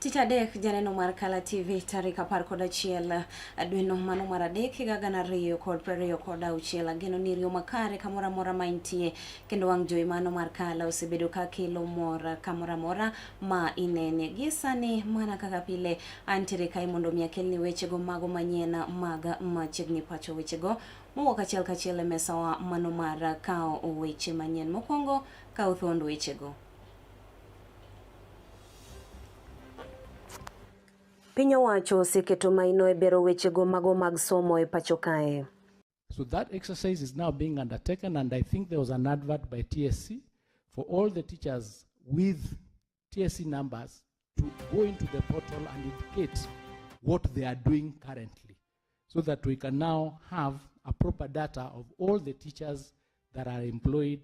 Tich adek janeno mar Kala TV tarik 11 dwe no mano mar adek higa gana ariyo kod 26 geno ni riyo makare kamora mora maintie kendo wang' jowi mano mar Kala osebedo ka kelo mor kamora mora ma inene gi sani mana kaka pile antiere kai mondo mi akelni wechego mago manyien mag Machiegni Pacho wechego mowuok achiel kachiel e mesawa mano mar kao weche manyien. Mokwongo kao thuond wechego. Piny owacho oseketo maino e bero wechego mago mag somo e pacho kae. So that exercise is now being undertaken, and I think there was an advert by TSC for all the teachers with TSC numbers to go into the portal and indicate what they are doing currently, so that we can now have a proper data of all the teachers that are employed.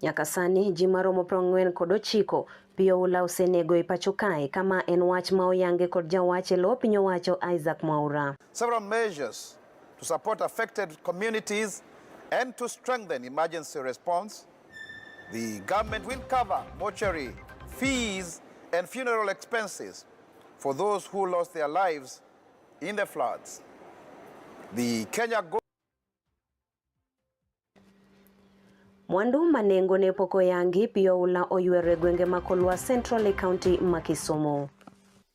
Nyaka sani ji maromo 49 piyo ula osenego e pacho kae kama en wach ma oyange kod jawach e lo piny owacho Isaac Mwaura. Several measures to support affected communities and to strengthen emergency response. The government will cover mortuary fees and funeral expenses for those who lost their lives in the floods. The Kenya Mwandu manengo ne poko yangi piyo ula oywere gwenge makolwa Central e County ma Kisumu.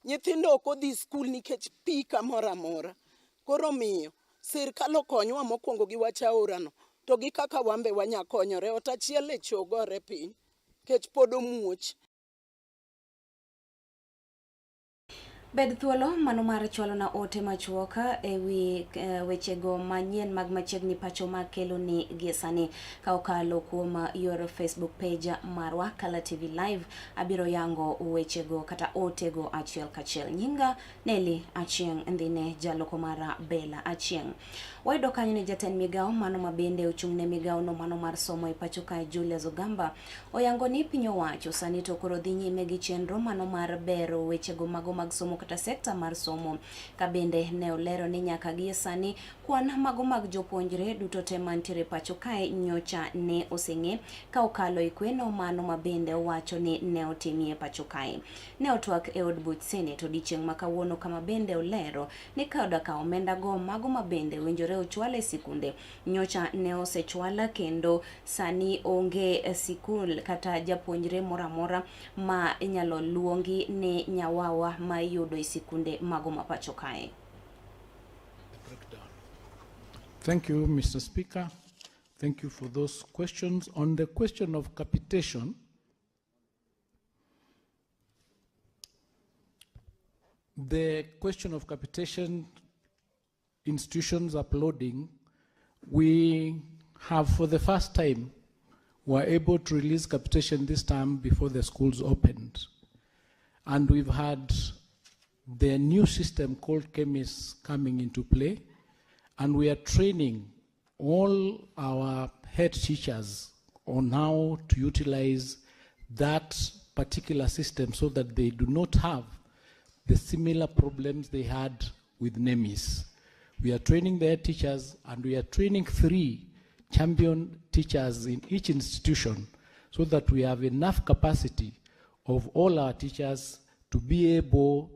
Nyithindo ok odhi skul nikech pi kamora mora. Koro miyo sirkal okonyowa mokwongo gi wach aorano to gi kaka wambe wanya konyore ot achiel e chogore piny kech pod omuoch. Bed thuolo mano mar chwalo na ote machuoka e wi wechego manyien mag Machiegni Pacho ma kelo ni gisani ka okalo kuom yor Facebook page marwa Kala TV Live. Abiro yango wechego kata otego achiel kachiel. Nyinga Neli Achieng ndine jaloko mara Bella Achieng. Wayudo kanyo ni jatend migao mano mabende ochung' ne migao no mano mar somo e pacho kae Julius Ogamba oyango ni piny owacho sani to koro dhi nyime gi chenro mano mar bero wechego mago mag somo kata sekta mar somo. Ka bende ne olero ni nyaka gi sani kwan mago mag jopuonjre duto te mantiere pacho kae nyocha ne oseng'e ka okalo e kweno mano mabende owacho ni ne otimie pacho kae. Ne otwak e od buch Senate odiochieng' ma kawuono kama bende olero ni koda ka omenda go mago mabende winjore ochwal e sikunde nyocha ne osechwala kendo sani onge sikul kata japuonjre mora mora ma inyalo luongi ni nyawawa ma yudo e sikunde mago ma pacho kae. Thank you, Mr. Speaker. Thank you for those questions. On the question of capitation, the question of capitation, institutions uploading, we have for the first time were able to release capitation this time before the schools opened. And we've had the new system called Chemis coming into play, and we are training all our head teachers on how to utilize that particular system so that they do not have the similar problems they had with NEMIS. We are training their teachers, and we are training 3 champion teachers in each institution so that we have enough capacity of all our teachers to be able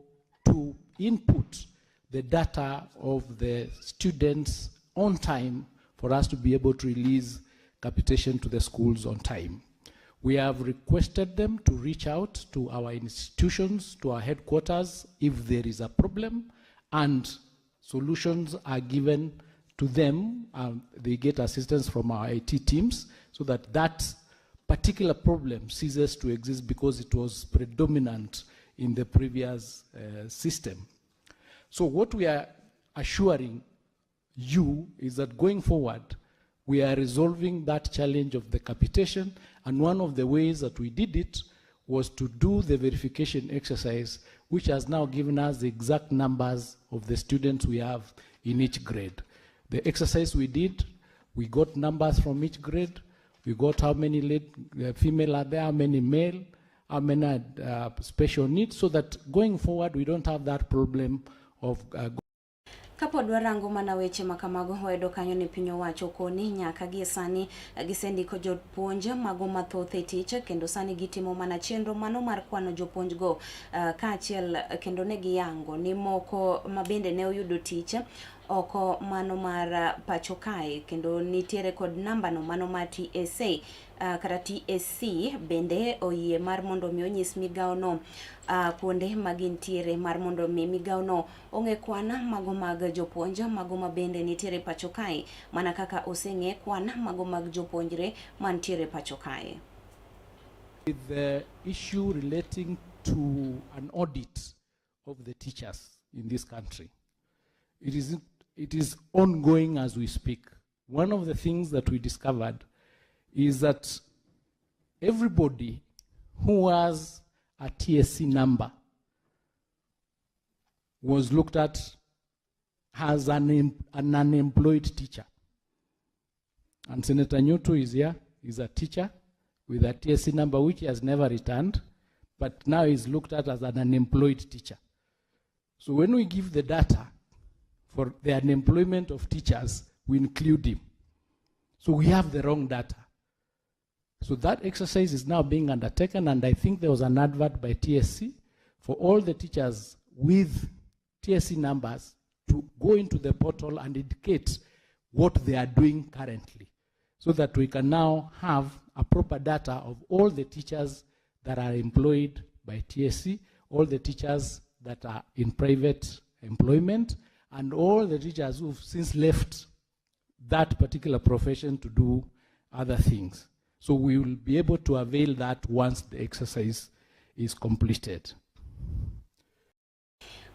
to input the data of the students on time for us to be able to release capitation to the schools on time. We have requested them to reach out to our institutions, to our headquarters, if there is a problem, and solutions are given to them. They get assistance from our IT teams so that that particular problem ceases to exist because it was predominant in the previous system. So what we are assuring you is that going forward, we are resolving that challenge of the capitation, and one of the ways that we did it was to do the verification exercise, which has now given us the exact numbers of the students we have in each grade. The exercise we did, we got numbers from each grade, we got how many female are there, how many male, how many special needs, so that going forward we don't have that problem of Kapod warango mana weche makamago hoedo kanyo ni piny owacho koni nyaka gie sani gisendiko jopuonj mago mathoth e tich kendo sani gitimo mana chenro mano mar kwano jopuonj go kaachiel kendo ne giyango ni moko mabende ne oyudo tich oko mano mar pacho kae kendo nitiere kod namba no mano mar TSA kata TSC bende oyie mar mondo mi onyis migao no kuonde magintiere mar mondo mi migao no ong'e kwana mago mag jopuonj mago mabende nitiere pacho kae mana kaka oseng'e kwana mago mag jopuonjre mantiere pacho kae. With the issue relating to an audit of the teachers in this country, it is ongoing as we speak. One of the things that we discovered is that everybody who has a TSC number was looked at as an unemployed teacher. And Senator Nyutu is here, he's a teacher with a TSC number which he has never returned, but now is looked at as an unemployed teacher. So when we give the data for the unemployment of teachers, we include him. So we have the wrong data. So that exercise is now being undertaken, and I think there was an advert by TSC for all the teachers with TSC numbers to go into the portal and indicate what they are doing currently, so that we can now have a proper data of all the teachers that are employed by TSC, all the teachers that are in private employment, and all the teachers who've since left that particular profession to do other things. So we will be able to avail that once the exercise is completed.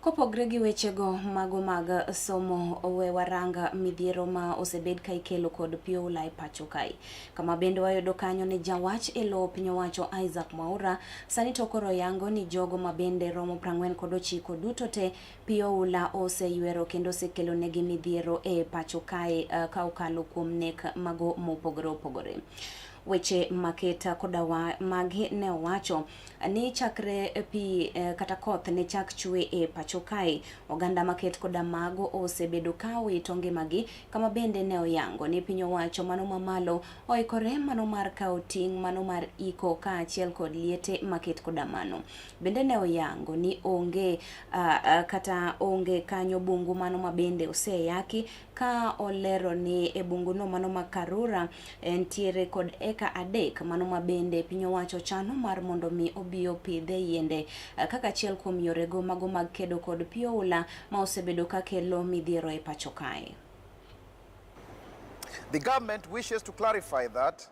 Kopogre gi wechego mago mag somo owe waranga midhiero ma osebed ka ikelo kod pio ulai pacho kai. Kama bende wayudo kanyo ni jawach elo piny owacho Isaac Mwaura sani tokoro yango ni jogo mabende romo 49 duto te pio ula oseyuero kendo osekelo negi midhiero e pacho kai ka okalo kuom nek mago mopogore opogore. Weche maketa koda magi ne owacho ni chakre pi kata koth ne chak chwe e pacho kae oganda maket koda mago osebedo ka wito ngimagi kama bende ne oyango ni piny owacho mano mamalo oikore mano mar kawo ting' mano mar iko kaachiel kod liete maket koda mano bende ne oyango ni onge kata onge kanyo bungu mano mabende oseyaki ka olero ni e bungu no mano makarura entiere kod eka adek mano mabende piny owacho chano mar mondo mi obio pidhe yiende kaka achiel kuom yorego mago mag kedo kod pio ula ma osebedo ka kelo midhiero e pacho kae. The government wishes to clarify that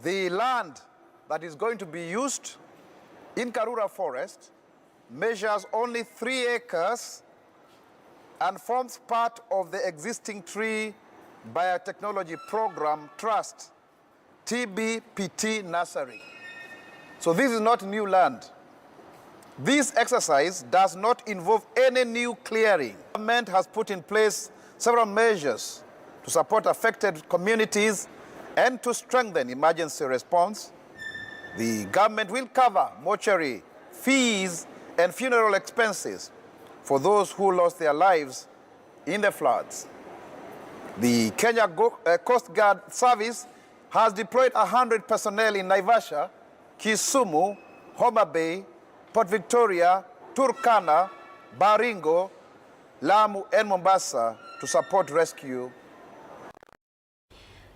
the land that is going to be used in Karura Forest measures only 3 acres and forms part of the existing Tree Biotechnology Program Trust, TBPT Nursery. So this is not new land. This exercise does not involve any new clearing. The government has put in place several measures to support affected communities and to strengthen emergency response. The government will cover mortuary fees and funeral expenses for those who lost their lives in the floods. The Kenya Coast Guard Service has deployed 100 personnel in Naivasha, Kisumu, Homa Bay, Port Victoria, Turkana, Baringo, Lamu and Mombasa to support rescue.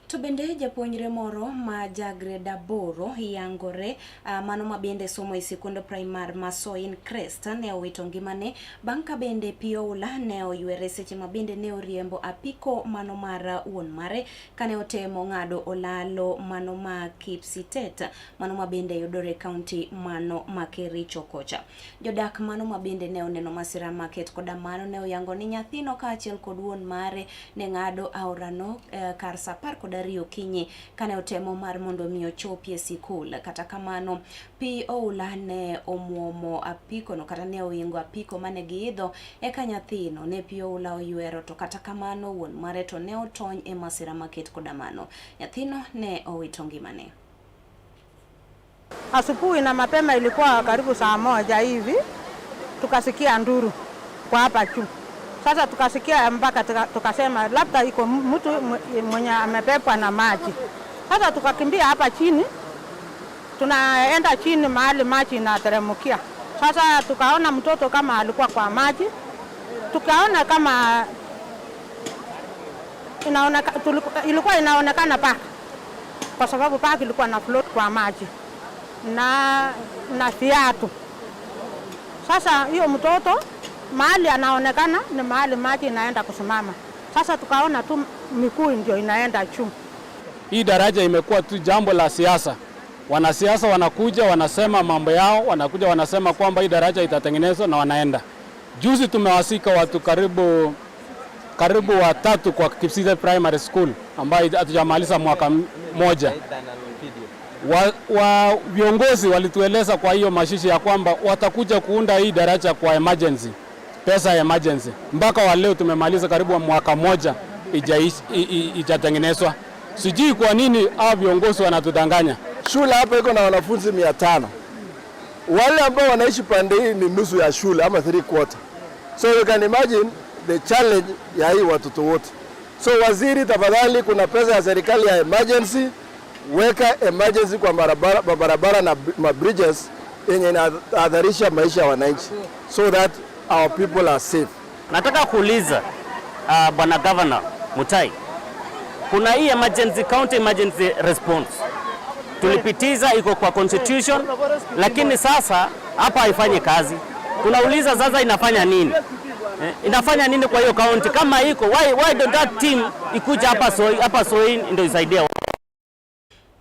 To bende japuonjre moro ma jagreda boro yangore mano mabende somo e sikund primar Masoin Crest ne owito ngimane bang' ka bende pio ula ne oywere seche mabende ne oriembo apiko mano mar wuon mare kane otemo ng'ado olalo mano ma Kipsitet mano mabende yudore kaunti mano ma Kericho kocha. Jodak mano mabende ne oneno masira maket koda mano ne oyango ni nyathino kaachiel kod wuon mare ne ng'ado aorano kar sa 10 okinyi kane otemo mar mondo mi ochopie sikul. Kata kamano pi oula ne omuomo apiko no kata ne oingo apiko mane giidho eka nyathino ne pi oula oywero to kata kamano wuon mare to ne otony e masira maket koda mano. Nyathino ne owito ngimane. Asubuhi na mapema ilikuwa karibu saa 1 hivi tukasikia nduru kwa hapa juu. Sasa tukasikia mpaka tukasema labda iko mtu mwenye amebebwa na maji. Sasa tukakimbia hapa chini, tunaenda chini mahali maji inateremkia. Sasa tukaona mtoto kama alikuwa kwa maji, tukaona kama ilikuwa inaonekana paka, kwa sababu paka ilikuwa na float kwa maji na viatu. Sasa hiyo mtoto mahali anaonekana ni mahali maji inaenda kusimama. Sasa tukaona tu miguu ndio inaenda juu. Hii daraja imekuwa tu jambo la siasa. Wanasiasa wanakuja wanasema mambo yao, wanakuja wanasema kwamba hii daraja itatengenezwa na wanaenda. Juzi tumewasika watu karibu 3 kwa Kipsite Primary School ambayo hatujamaliza mwaka mmoja. Viongozi walitueleza kwa hiyo mashishi ya kwamba watakuja kuunda hii daraja kwa emergency, pesa ya emergency. Mpaka wa leo tumemaliza karibu mwaka mmoja ijatengenezwa. Sijui kwa nini hao viongozi wanatudanganya. Shule hapa iko na wanafunzi 500. Wale ambao wanaishi pande hii ni nusu ya shule ama 3/4. So you can imagine the challenge ya hii watoto wote. So waziri, tafadhali, kuna pesa ya serikali ya emergency, weka emergency kwa barabara na bridges yenye inahadharisha maisha ya wananchi so that our people are safe. Nataka kuuliza Bwana Governor Mutai, kuna hii emergency county emergency response tulipitiza, iko kwa constitution, lakini sasa hapa haifanyi kazi. Tunauliza sasa inafanya nini? Inafanya nini kwa hiyo county kama iko? Why don't that team ikuja hapa Soi ndio isaidie?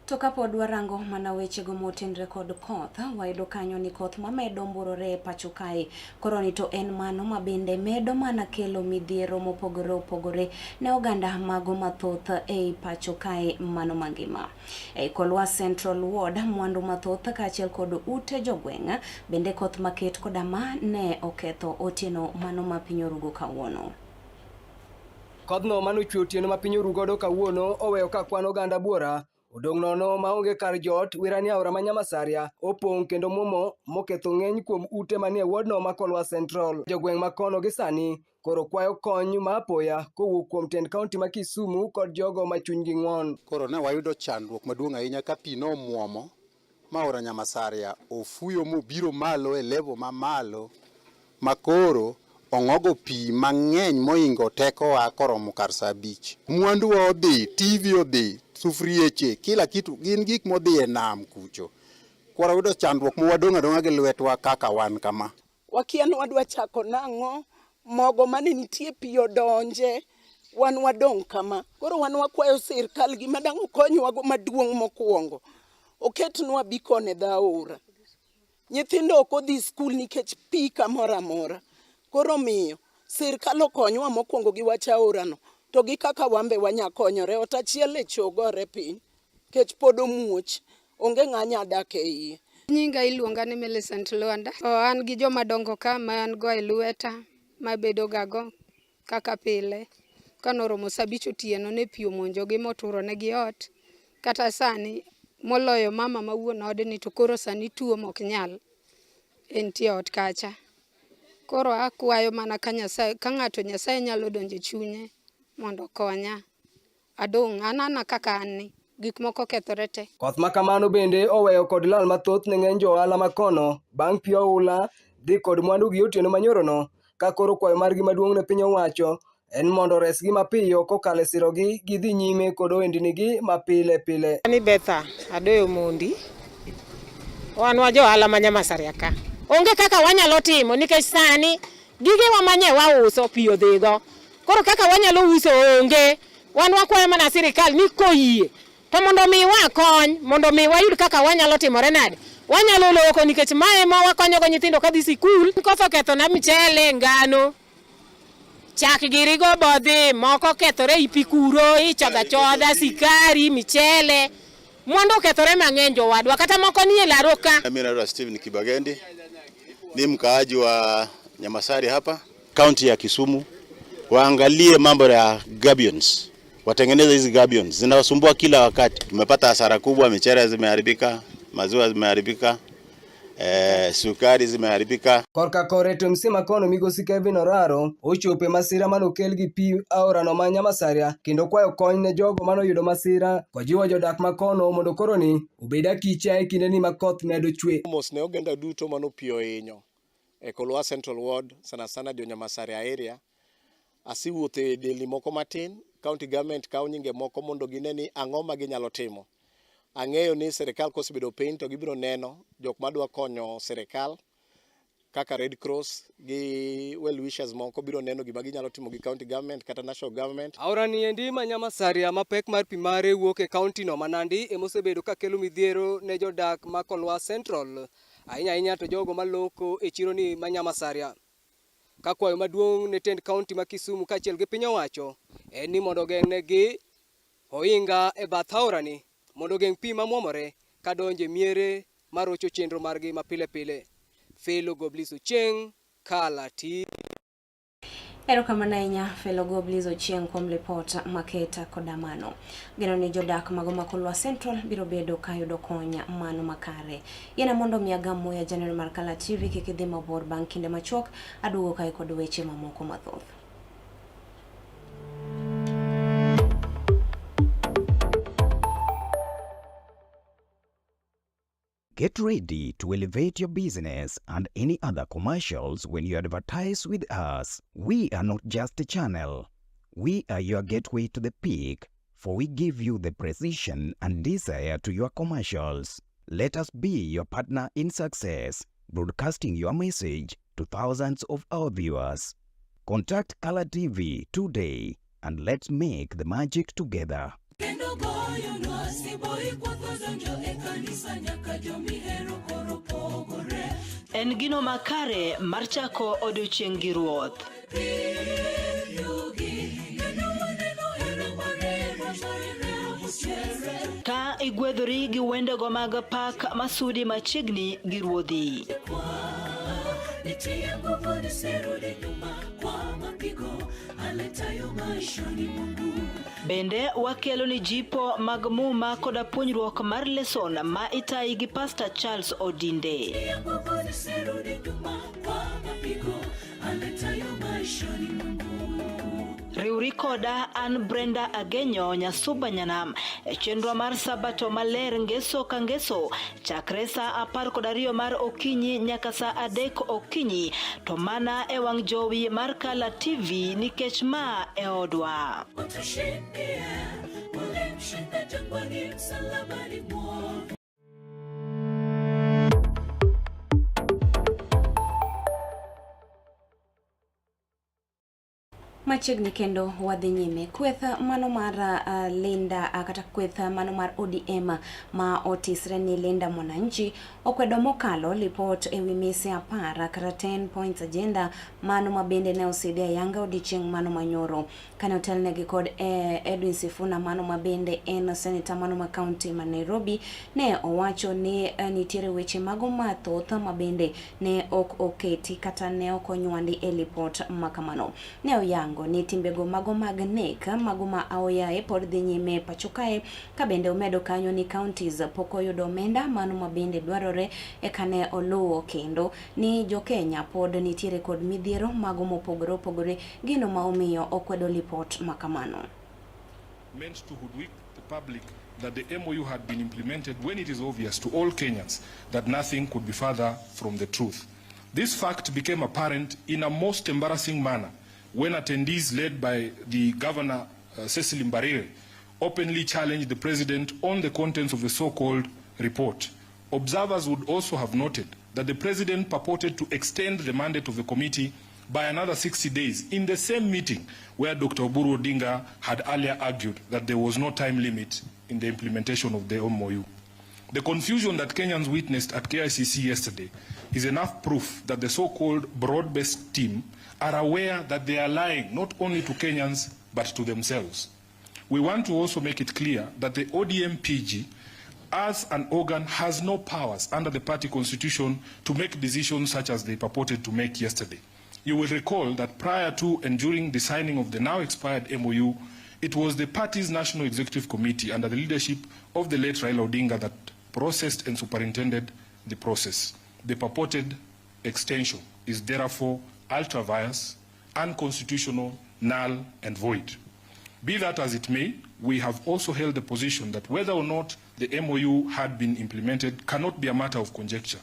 Tokapo dwarango mana wechego motenre kod koth, wayudo kanyo ni koth mamedo mburore e pacho kae. Koroni to en mano mabende medo mana kelo midhiero mopogore opogore ne oganda mago mathoth e pacho kae mano mangima. E Kolwa Central Ward, mwandu mathoth kaachiel kod ute jogweng' bende koth maket koda ma ne oketho otieno mano ma piny orugo kawuono. Kodhno manochwe otieno ma piny orugo kawuono oweyo ka kwan oganda buora odong' nono maonge kar jot. Wirani aora ma Nyamasaria opong' kendo muomo moketho ng'eny kuom ute manie wardno ma Kolwa Central. Jogweng' ma kono gi sani koro kwayo kony ma apoya kowuok kuom tend kaunti ma Kisumu kod jogo ma chunygi ng'won. Koro ne wayudo chandruok maduong' ahinya ka pi nomuomo ma aora Nyamasaria ofuyo mobiro malo e level ma malo ma koro ong'ogo pi mang'eny moingo teko wa koromo kar saa 5. Mwandu odhi, TV odhi, sufrieche, kila kitu gin gik modhi e nam kucho. Koro wayudo chandruok mwadong' adong'a gi lwetwa kaka wan kama. Wakia ni wadwa chako nang'o, mogo mane nitie pi odonje, wan wadong' kama. Koro wan wakwayo sirkal gima dang' okonywa go maduong' mokwongo. Oketnwa bikone dha aora. Nyithindo ok odhi skul nikech pi kamoro amora. Koro miyo sirkal okonywa mokwongo gi wach aorano, to gi kaka wambe wanya konyore. Ot achiel e chogore piny kech pod omuoch, onge ng'anya dak e iye. Nyinga iluonga ni Millicent Luanda. An gi joma dongo ka ma an go e lweta mabedo gago kaka pile. Kanoromo saa 5 otieno ne pi omonjo gi moturo ne gi ot. Kata sani moloyo mama ma wuon odni to koro sani tuo mok nyal entie ot kacha. Koro akwayo mana ka Nyasaye, ka ng'ato Nyasaye nyalo donje chunye mondo konya. Adong' anana kaka anni, gik moko kethore te. Koth ma kamano bende oweyo kod lal mathoth ne ng'eny johala ma kono bang' pi oula dhi kod mwandu gi otieno manyorono, ka koro kwayo margi maduong' ne piny owacho en mondo resgi mapiyo kokalo e sirogi gidhi nyime kod ohendnigi mapile pile. Ani Betha Adoyo Mondi, wan wa johala ma Nyamasaria ka. Onge kaka wanyalo timo nikech sani gige wa manye wauso pi odhigo. Koro kaka wanyalo uso onge. Wan wakwayo mana sirkal ni koyie to mondo mi wakony, mondo mi wayud kaka wanyalo timore nade. Wanyalo loko nikech mae ma wakonyogo nyithindo kadhi sikul. Koth ketho na michele, ngano, chak girigo bodhi, moko kethore ipi kuro, ichodha, sikari, michele. Mwandu kethore mang'eny jowadwa, kata moko nie laroka. Mimi naitwa Steven Kibagendi, ni mkaaji wa Nyamasaria hapa, kaunti ya Kisumu. Waangalie mambo ya gabions, watengeneze hizi gabions, zinawasumbua kila wakati. Tumepata hasara kubwa, michele zimeharibika, maziwa zimeharibika, sukari zimeharibika. Korka koreto msima kono migosi Kevin Oraro ochope masira manokel gi pi aorano ma Nyamasaria kendo kwayo kony ne jogo manoyudo masira kojiwo jodak makono mondo koro ni obed akicha e kinde ni makoth medo chwe. Mos ne oganda duto manopio hinyo e Kolwa Central Ward sana jo Nyamasaria area asiwuothe delni moko matin. County government kawo nyinge moko mondo gineni ang'o ma ginyalo timo. Ang'eyo ni serikal kosebedo piny to gibiro neno jok madwa konyo serikal kaka Red Cross gi well wishers moko biro neno gima ginyalo timo gi county government kata national government. Aorani endi ma Nyamasaria mapek mar pi mare wuok e county no manandi emosebedo ka kelo midhiero ne jodak ma Kolwa Central ahinya to jogo maloko e chiro ni ma Nyamasaria. Kakwayo maduong' ne tend county ma Kisumu kachiel gi piny owacho en ni mondo geng'negi ohinga e bath aorani mondo geng' pi mamwomore ka donje miere marocho chenro margi mapile pile. Felo Goblis Ochieng, Kala T. Erokamano ahinya Felo Goblis Ochieng kuom lipot maketa koda mano. Geno ni jodak mago ma Kolwa Central biro bedo ka yudo kony mano makare. Yena mondo miagam moya January mar Kala TV kik idhi mabor bang' kinde machuok aduogo kae kod weche mamoko mathoth. Get ready to elevate your business and any other commercials when you advertise with us. We are not just a channel. We are your gateway to the peak, for we give you the precision and desire to your commercials. Let us be your partner in success, broadcasting your message to thousands of our viewers. Contact Color TV today and let's make the magic together. En gino makare mar chako odiochieng' gi ruoth. Ka igwedhori gi wendego mag pak masudi machiegni gi ruodhi. Bende wakelo ni jipo mag muma koda puonjruok mar lesson ma itayi gi Pastor Charles Odinde. Riuri koda an Brenda Agenyo Nyasuba Nyanam e chenro mar sabato maler ngeso ka ngeso chakre sa 12 mar okinyi nyaka sa 3 okinyi to mana e wang' jowi mar Kala TV nikech ma e odwa. Machiegni kendo wadhi nyime. Kweth mano mar Linda kata kweth mano mar ODM ma otisre ni Linda Mwananchi okwedo mokalo lipot ewi mise 10 kata 10 points agenda mano mabende ne osidhi ayanga odiochieng' mano manyoro kane otelnegi kod Edwin Sifuna mano mabende en senator mano ma county ma Nairobi ne owacho ni nitiere weche mago mathoth mabende ne ok oketi kata ne ok onywandi e lipot makamano. Ne oyango ni timbego mago mag nek mago ma aoyae pod dhi nyime pacho kae ka bende omedo kanyo ni counties pok oyudo omenda mano mabende dwarore e kane oluwo kendo ni jo Kenya pod nitiere kod midhiero mago mopogore opogore gino ma omiyo okwedo lipot makamano. Meant to hoodwink the public that the MOU had been implemented when it is obvious to all Kenyans that nothing could be further from the truth. This fact became apparent in a most embarrassing manner when attendees led by the Governor Cecily Mbarire openly challenged the President on the contents of the so-called report. Observers would also have noted that the President purported to extend the mandate of the committee by another 60 days in the same meeting where Dr. Oburu Odinga had earlier argued that there was no time limit in the implementation of the MOU. The confusion that Kenyans witnessed at KICC yesterday is enough proof that the so-called broad-based team are aware that they are lying not only to Kenyans but to themselves. We want to also make it clear that the ODM PG as an organ has no powers under the party constitution to make decisions such as they purported to make yesterday. You will recall that prior to and during the signing of the now expired MOU, it was the party's National Executive Committee under the leadership of the late Raila Odinga that processed and superintended the process. the purported extension is therefore ultra-vires, unconstitutional, null and void. Be that as it may, we have also held the position that whether or not the MOU had been implemented cannot be a matter of conjecture.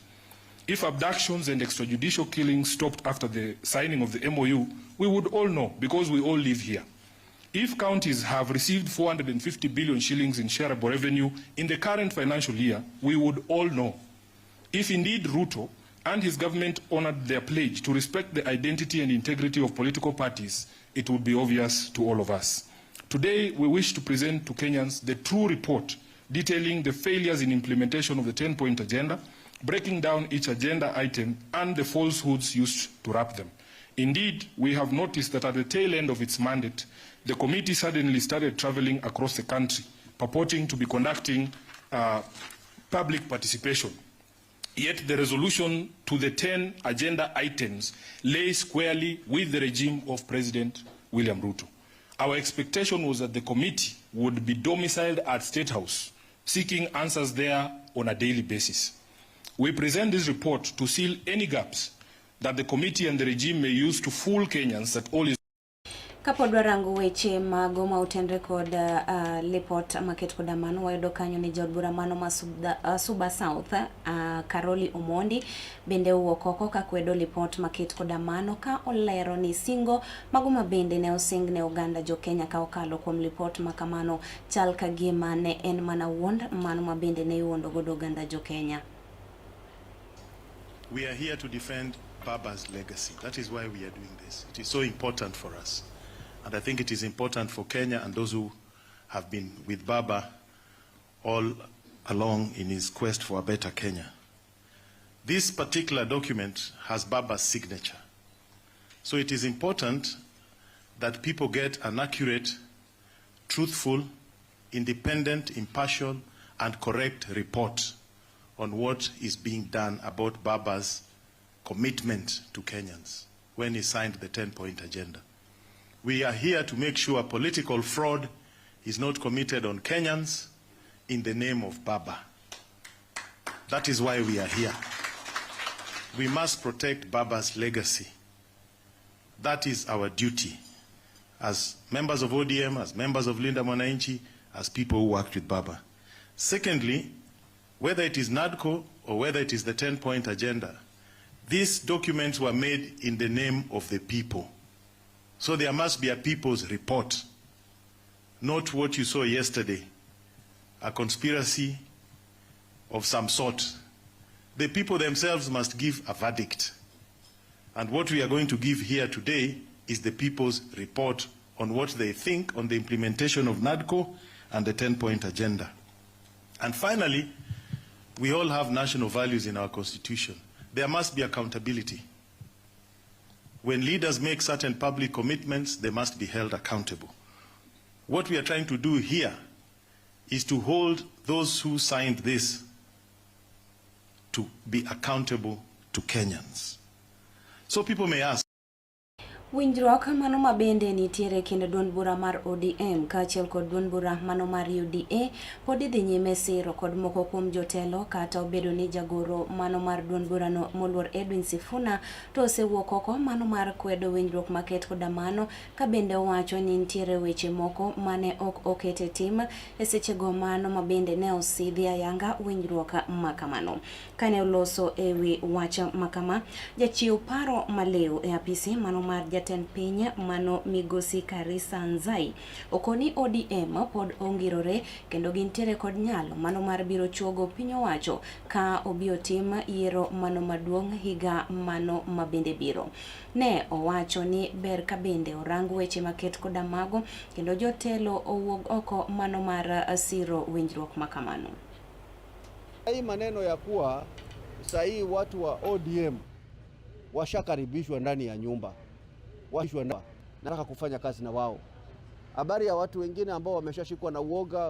If abductions and extrajudicial killings stopped after the signing of the MOU, we would all know because we all live here. If counties have received 450 billion shillings in shareable revenue in the current financial year, we would all know. If indeed Ruto and his government honored their pledge to respect the identity and integrity of political parties, it would be obvious to all of us. Today, we wish to present to Kenyans the true report detailing the failures in implementation of the 10-point agenda, breaking down each agenda item and the falsehoods used to wrap them. Indeed, we have noticed that at the tail end of its mandate, the committee suddenly started traveling across the country, purporting to be conducting public participation. Yet the resolution to the 10 agenda items lay squarely with the regime of President William Ruto. Our expectation was that the committee would be domiciled at State House, seeking answers there on a daily basis. We present this report to seal any gaps that the committee and the regime may use to fool Kenyans that all is Kapod warango weche mago ma utendre kod lipot maket koda mano wayudo kanyo ni jodbura mano ma Suba South Karoli Omondi bende uwuok oko ka kwedo lipot maket koda mano ka olero ni singo mago ma bende ne osing ne oganda jo Kenya ka okalo kuom lipot makamano chal ka gima ne en mana wuond mano ma bende ne iwuondo godo oganda jo Kenya. We are here to defend Baba's legacy. That is why we are doing this. It is so important for us. And I think it is important for Kenya and those who have been with Baba all along in his quest for a better Kenya. This particular document has Baba's signature. So it is important that people get an accurate, truthful, independent, impartial, and correct report on what is being done about Baba's commitment to Kenyans when he signed the 10-point agenda. We are here to make sure political fraud is not committed on Kenyans in the name of Baba. That is why we are here. We must protect Baba's legacy. That is our duty as members of ODM, as members of Linda Mwananchi, as people who worked with Baba. Secondly, whether it is NADCO or whether it is the 10-point agenda, these documents were made in the name of the people. So there must be a people's report, not what you saw yesterday, a conspiracy of some sort. The people themselves must give a verdict. And what we are going to give here today is the people's report on what they think on the implementation of NADCO and the 10-point agenda. And finally, we all have national values in our constitution. There must be accountability. When leaders make certain public commitments, they must be held accountable. What we are trying to do here is to hold those who signed this to be accountable to Kenyans. So people may ask, Winjruok mano mabende nitiere kendo duond bura mar ODM kaachiel kod duond bura mano mar UDA pod idhi nyime siro kod moko kuom jotelo kata obedo ni jagoro mano mar duond bura no moluor Edwin Sifuna to osewuok oko mano mar kwedo winjruok maket koda mano ka bende owacho ni nitiere weche moko mane ok okete tim e sechego mano mabende ne osidhi ayanga winjruok makamano. Kane oloso ewi wach makama, jachiw paro maleo e apisi mano mar jatend piny mano migosi Karisa Nzai okoni ODM pod ongirore kendo gintiere kod nyalo mano mar biro chuogo piny owacho ka obio tim yiero mano maduong' higa mano mabende biro. Ne owacho ni ber ka bende orang weche maket koda mago kendo jotelo owuog oko mano mar siro winjruok makamano. Hii maneno ya kuwa sahii watu wa ODM washakaribishwa ndani ya nyumba, nataka kufanya kazi na wao. Habari ya watu wengine ambao wameshashikwa na uoga,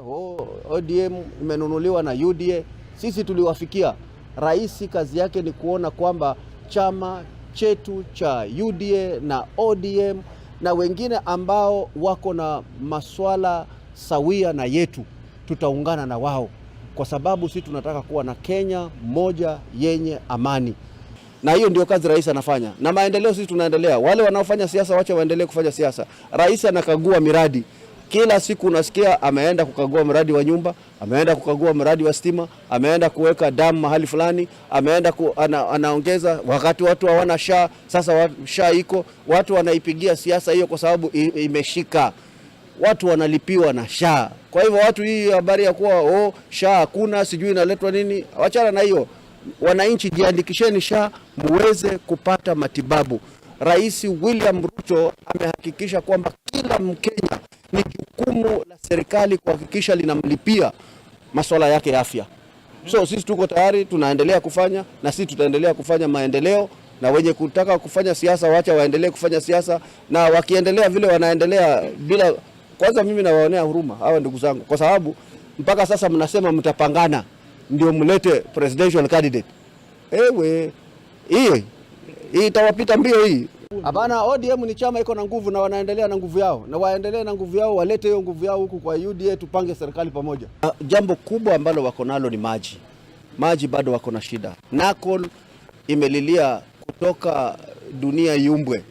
ODM imenunuliwa na UDA, sisi tuliwafikia. Rais kazi yake ni kuona kwamba chama chetu cha UDA na ODM na wengine ambao wako na maswala sawia na yetu, tutaungana na wao. kwa sababu sisi tunataka kuwa na Kenya moja yenye amani. Na hiyo ndio kazi rais anafanya. Na maendeleo sisi tunaendelea. Wale wanaofanya siasa wacha waendelee kufanya siasa. Rais anakagua miradi. Kila siku unasikia ameenda kukagua mradi wa nyumba, ameenda kukagua mradi wa stima, ameenda kuweka damu mahali fulani, ameenda anaongeza wakati watu hawana SHA, sasa SHA iko, watu wanaipigia siasa hiyo kwa sababu imeshika. Watu wanalipiwa na SHA. Kwa hivyo watu hii habari ya kuwa SHA hakuna, sijui inaletwa nini, wachana na hiyo. Wananchi jiandikisheni SHA muweze kupata matibabu. Rais William Ruto amehakikisha kwamba kila Mkenya ni jukumu la serikali kuhakikisha linamlipia masuala yake ya afya. So sisi tuko tayari, tunaendelea kufanya na sisi tutaendelea kufanya maendeleo, na wenye kutaka kufanya siasa wacha waendelee kufanya siasa, na wakiendelea vile wanaendelea bila, kwanza mimi nawaonea huruma hawa ndugu zangu kwa sababu mpaka sasa mnasema mtapangana ndio mlete presidential candidate. Hii itawapita mbio hii. Hapana, ODM ni chama iko na nguvu na wanaendelea na nguvu yao. Na waendelee na nguvu yao, walete hiyo nguvu yao huku kwa UDA, tupange serikali pamoja. Jambo kubwa ambalo wako nalo ni maji. Maji bado wako na shida. NACOL imelilia kutoka dunia yumbwe.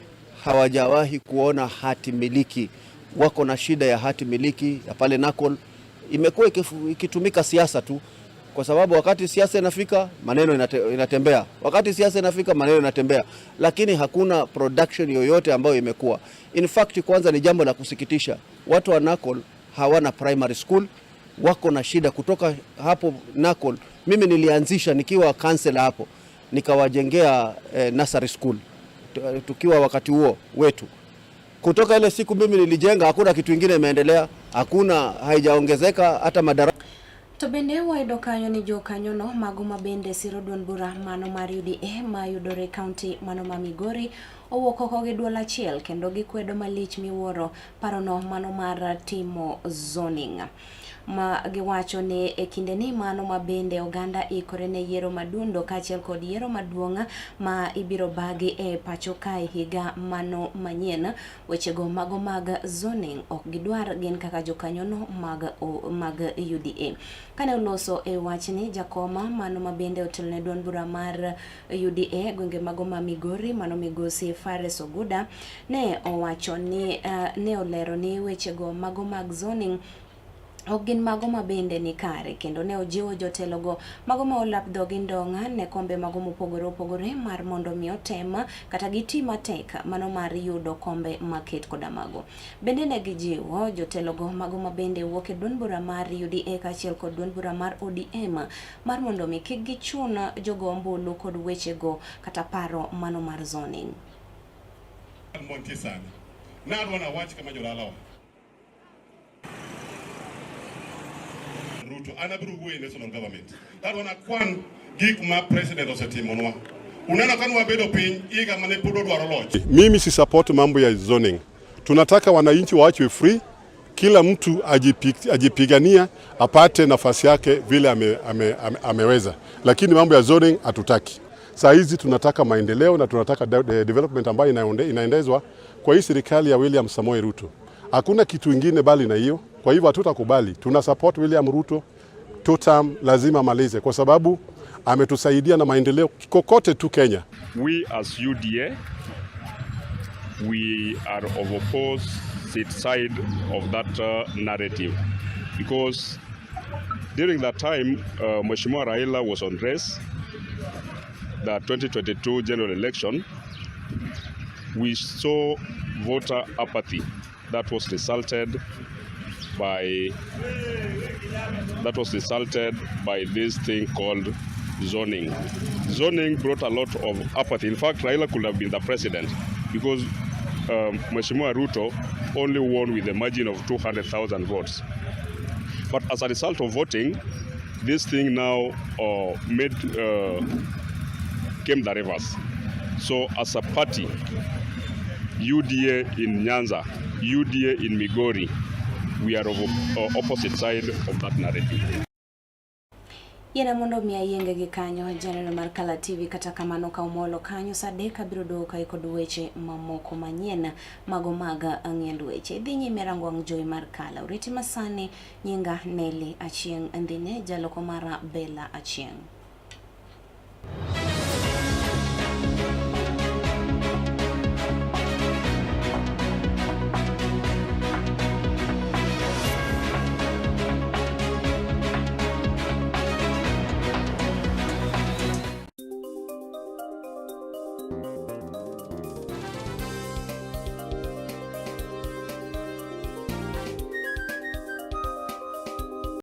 Hawajawahi kuona hati miliki. Wako na shida ya hati miliki ya pale NACOL. Imekuwa ikitumika siasa tu. Kwa sababu wakati siasa inafika maneno inatembea, wakati siasa inafika maneno inatembea, lakini hakuna production yoyote ambayo imekuwa. In fact, kwanza ni jambo la kusikitisha, watu wa NACOL hawana primary school, wako na shida. Kutoka hapo NACOL mimi nilianzisha nikiwa council hapo, nikawajengea nursery school tukiwa wakati huo wetu. Kutoka ile siku mimi nilijenga, hakuna kitu kingine imeendelea, hakuna, haijaongezeka hata madarasa. To bende wayudo kanyo ni jo kanyo no mago mabende siro duond bura mano mar UDA mayudore county mano ma Migori owuok oko gi duol achiel kendo gikwedo malich miwuoro parono mano mar timo zoning. Ma giwacho ni e kinde ni mano mabende oganda ikore ne yiero madundo kaachiel kod yiero maduong' ma ibiro bagi e pacho kae higa mano manyien. Wechego mago mag zoning ok gidwar gin kaka jokanyono mag UDA. Kane uloso e wachni jakoma mano mabende otelne duond bura mar UDA gwenge mago ma Migori mano migosi Fares Oguda ne owacho ni ne olero ni wechego mago mag zoning ogin mago mabende ni kare kendo ne ojiwo jotelogo mago ma olap dhogi ndong'a ne kombe mago mopogore opogore mar mondo mi otema kata giti matek mano mar yudo kombe maket koda mago. Bende ne gijiwo jotelogo mago mabende wuok e duond bura mar UDA kaachiel kod duond bura mar ODM mar mondo mi kik gichun jogo ombulu kod wechego kata paro mano mar zoning. Ruto anabiro wuoyo e national government. Tadwana kwan gik ma president osetimonwa. Uneno kama wabedo piny iga mane pod odwaro loch. Mimi si support mambo ya zoning. Tunataka wananchi waachwe free, kila mtu ajipigania apate nafasi yake vile ameweza. Lakini mambo ya zoning hatutaki. Saa hizi tunataka maendeleo na tunataka development ambayo inaendezwa kwa hii serikali ya William Samoei Ruto. Hakuna kitu kingine bali na hiyo. Kwa hivyo hatutakubali. Tuna support William Ruto, totam lazima malize kwa sababu ametusaidia na maendeleo kokote tu Kenya. We as UDA, we are of opposite side of that narrative because during that time Mheshimiwa Raila was on race, the 2022 general election, we saw voter apathy that was resulted by this thing called zoning. Zoning brought a lot of apathy. In fact, Raila could have been the president because Mheshimiwa Ruto only won with a margin of 200,000 votes. But as a result of voting, this thing now came the reverse. So as a party, UDA in Nyanza, UDA in Migori, we are of opposite side of that narrative. Yena mondo mi ayenge gi kanyo janeno mar Kala TV kata kamano ka umolo kanyo sadeka biro doka iko weche mamoko manyien mago maga ang'end weche dhi nyime rangwang' joy mar Kala uriti masani nyinga Nelly Achieng' andine jaloko mara Bella Achieng'.